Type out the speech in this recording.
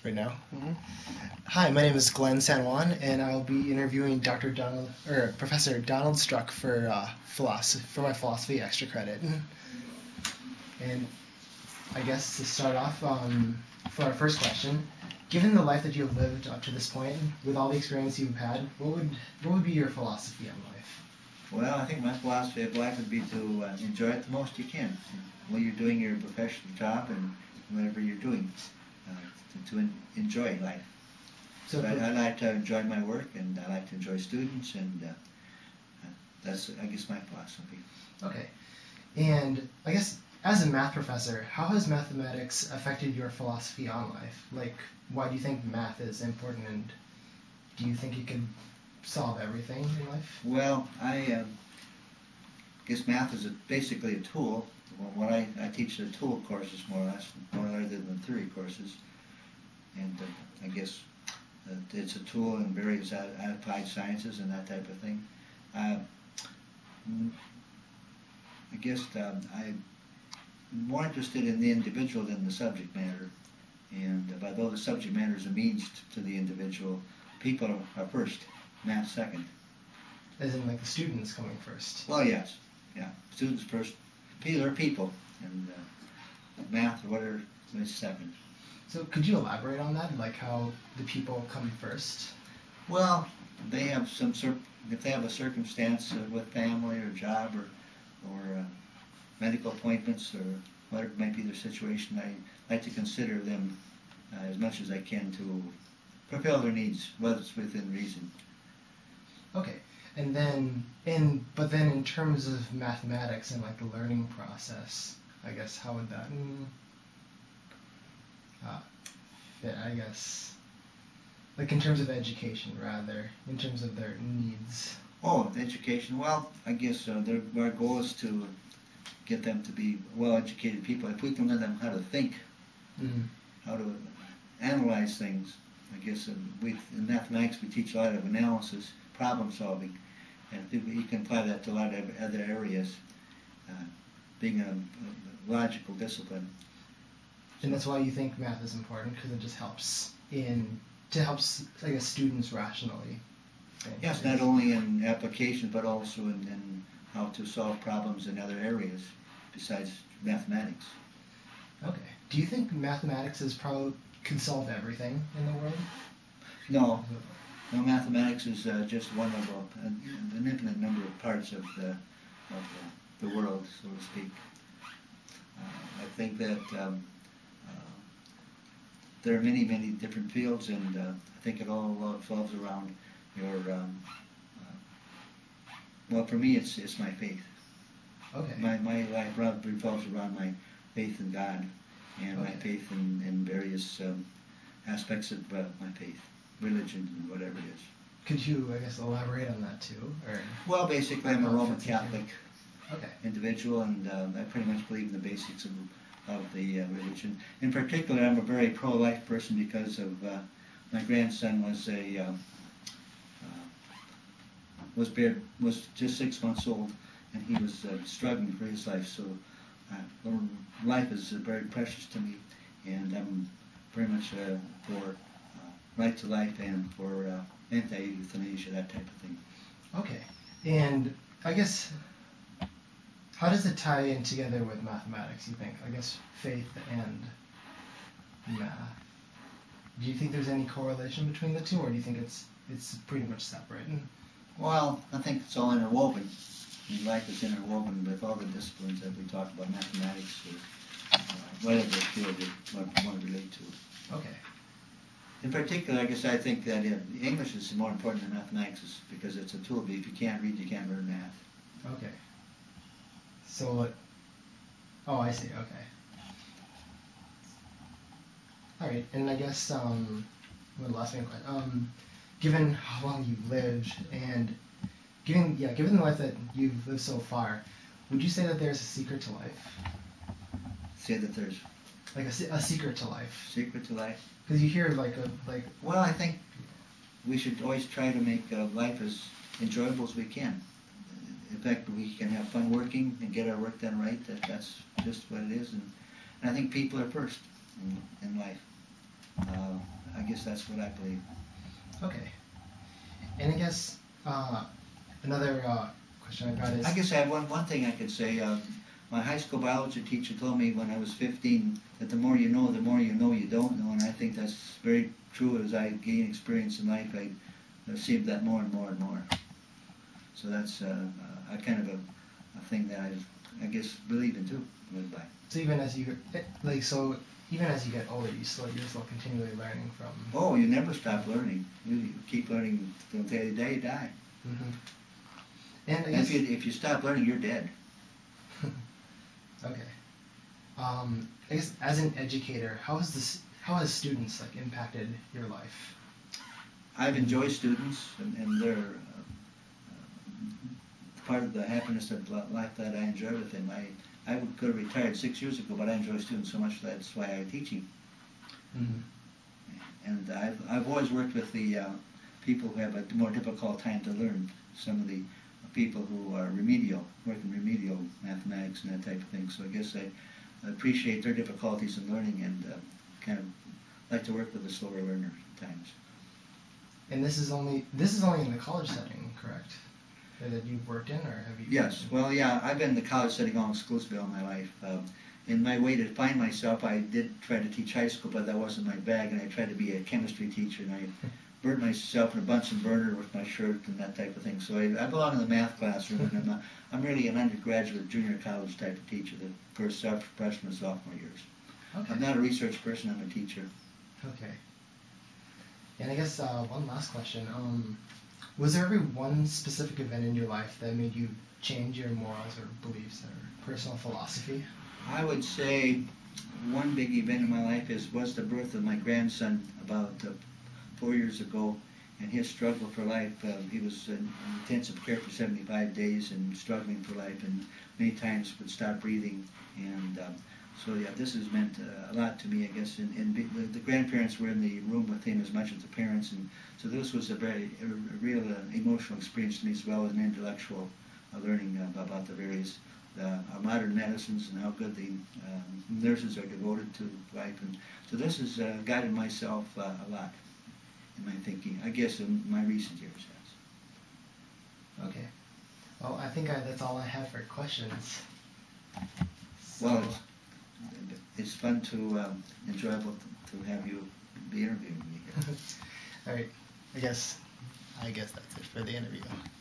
right now. Mm-hmm. Hi, my name is Glenn San Juan, and I'll be interviewing Professor Donald Struck for my philosophy extra credit. And I guess to start off, for our first question, given the life that you have lived up to this point, with all the experience you've had, what would be your philosophy on life? Well, I think my philosophy of life would be to enjoy it the most you can while you're doing your professional job and whatever you're doing, to enjoy life. So I like to enjoy my work, and I like to enjoy students, and that's, I guess, my philosophy. Okay. And I guess as a math professor, how has mathematics affected your philosophy on life? Like, why do you think math is important, and do you think it could solve everything in life? Well, I guess math is basically a tool. What I teach the tool courses more or less, more rather than theory courses. And I guess it's a tool in various applied sciences and that type of thing. I guess I'm more interested in the individual than the subject matter. And although the subject matter is a means to the individual, people are first, math second. As in, like, the students coming first? Well, yes. Yeah. Students first. People are people. And math or whatever is second. So could you elaborate on that, like how the people come first? Well, they have if they have a circumstance with family or job or medical appointments or whatever might be their situation, I like to consider them as much as I can to fulfill their needs, whether it's within reason. Okay, and then but then in terms of mathematics and like the learning process, I guess how would that fit? I guess like in terms of education, rather in terms of their needs. Oh, education. Well, I guess our goal is to get them to be well-educated people. If we can learn them how to think, how to analyze things, I guess in mathematics we teach a lot of analysis, problem solving, and if you can apply that to a lot of other areas, being a logical discipline. And that's why you think math is important, because it just helps I guess, students rationally think. Yes, not only in application, but also in how to solve problems in other areas besides mathematics. Okay. Do you think mathematics can solve everything in the world? No. No, mathematics is just one of an infinite number of parts of the world, so to speak. I think that there are many, many different fields, and I think it all revolves around your. Well, for me, it's my faith. Okay. My life revolves around my faith in God, and my faith in various aspects of my faith, religion, and whatever it is. Could you, I guess, elaborate on that too? Or well, basically, I'm a Roman Catholic individual, and I pretty much believe in the basics of the religion. In particular, I'm a very pro-life person because of my grandson was just 6 months old, and he was struggling for his life. So life is very precious to me, and I'm very much for right to life and for anti-euthanasia, that type of thing. Okay, and I guess, how does it tie in together with mathematics, you think? I guess faith and math. Do you think there's any correlation between the two, or do you think it's pretty much separate? Well, I think it's all interwoven. Life is interwoven with all the disciplines that we talk about, mathematics or whatever field you want to relate to. Okay. In particular, I guess I think that English is more important than mathematics because it's a tool. If you can't read, you can't learn math. Okay. So, oh, I see. Okay. All right, and I guess one last thing. Given how long you've lived, and given the life that you've lived so far, would you say that there's a secret to life? Say that there's like a secret to life. Secret to life. Because you hear like. Well, I think we should always try to make life as enjoyable as we can. In fact, we can have fun working and get our work done right. That's just what it is, and I think people are first in life. I guess that's what I believe. Okay. And I guess another question I've got is... I guess I have one thing I could say. My high school biology teacher told me when I was 15 that the more you know you don't know, and I think that's very true. As I gain experience in life, I receive that more and more and more. So that's a kind of a thing that I guess believe in too. Live by. So even as you get older, you're still continually learning from... Oh, you never stop learning. You keep learning until the day you die. Mm-hmm. And I guess, guess, if you stop learning, you're dead. Okay. I guess as an educator, how has students impacted your life? I've enjoyed students, and they're part of the happiness of life that I enjoy with them. I could have retired 6 years ago, but I enjoy students so much that's why I'm teaching. Mm-hmm. And I've always worked with the people who have a more difficult time to learn. Some of the people who are work in remedial mathematics and that type of thing. So I guess I appreciate their difficulties in learning and kind of like to work with the slower learners at times. And this is only in the college setting, correct? That you've worked in, or have you? Yes. Well, yeah, I've been in the college setting all exclusively all my life. In my way to find myself, I did try to teach high school, but that wasn't my bag, and I tried to be a chemistry teacher, and I burnt myself in a Bunsen burner with my shirt and that type of thing. So I belong in the math classroom, and I'm really an undergraduate, junior college type of teacher, the first freshman and sophomore years. Okay. I'm not a research person, I'm a teacher. Okay. And I guess one last question. Was there ever one specific event in your life that made you change your morals or beliefs or personal philosophy? I would say one big event in my life was the birth of my grandson about 4 years ago, and his struggle for life. He was in intensive care for 75 days and struggling for life, and many times would stop breathing. And so yeah, this has meant a lot to me, I guess. And the grandparents were in the room with him as much as the parents, and so this was a real emotional experience to me, as well as an intellectual learning about the various our modern medicines and how good the nurses are devoted to life. And so this has guided myself a lot in my thinking, I guess, in my recent years. Yes. Okay. Well, I think that's all I have for questions. So. Well, it's fun to enjoyable to have you be interviewing me here. All right. I guess that's it for the interview.